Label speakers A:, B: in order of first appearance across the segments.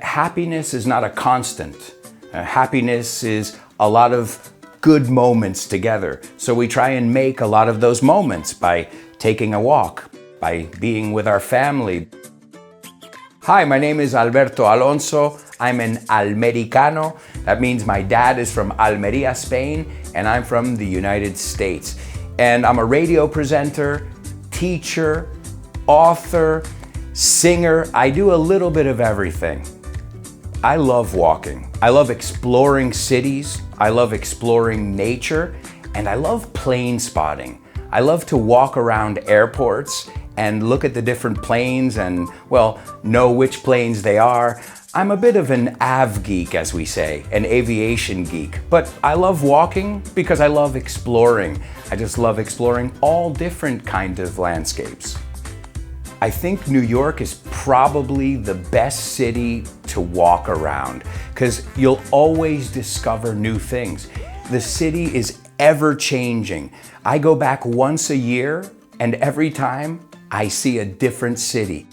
A: Happiness is not a constant. Happiness is a lot of good moments together. So we try and make a lot of those moments by taking a walk, by being with our family. Hi, my name is Alberto Alonso. I'm an Almericano. That means my dad is from Almeria, Spain, and I'm from the United States. And I'm a radio presenter, teacher, author, singer. I do a little bit of everything. I love walking. I love exploring cities. I love exploring nature, and I love plane spotting. I love to walk around airports and look at the different planes and, well, know which planes they are. I'm a bit of an av geek, as we say, an aviation geek, but I love walking because I love exploring. I just love exploring all different kinds of landscapes. I think New York is probably the best city to walk around because you'll always discover new things. The city is ever changing. I go back once a year and every time I see a different city.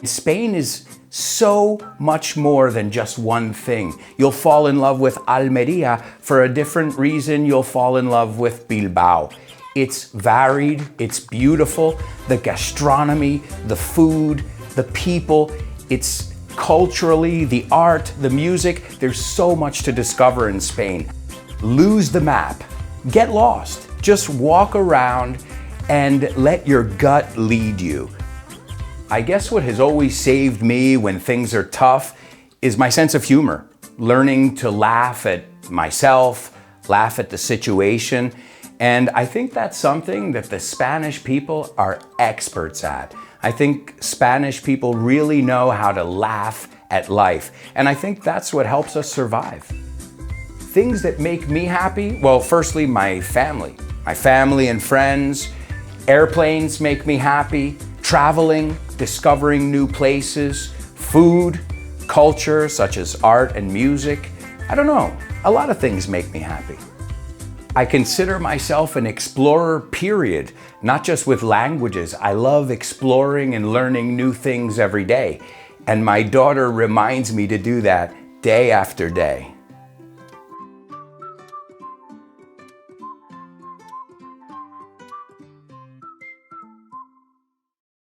A: Spain is so much more than just one thing. You'll fall in love with Almeria for a different reason you'll fall in love with Bilbao. It's varied, it's beautiful, the gastronomy, the food, the people, it's culturally, the art, the music. There's so much to discover in Spain. Lose the map, get lost, just walk around and let your gut lead you. I guess what has always saved me when things are tough is my sense of humor, learning to laugh at myself, laugh at the situation. And I think that's something that the Spanish people are experts at. I think Spanish people really know how to laugh at life. And I think that's what helps us survive. Things that make me happy, well, firstly, my family and friends. Airplanes make me happy. Traveling, discovering new places, food, culture such as art and music. I don't know, a lot of things make me happy. I consider myself an explorer, period, not just with languages. I love exploring and learning new things every day. And my daughter reminds me to do that day after day.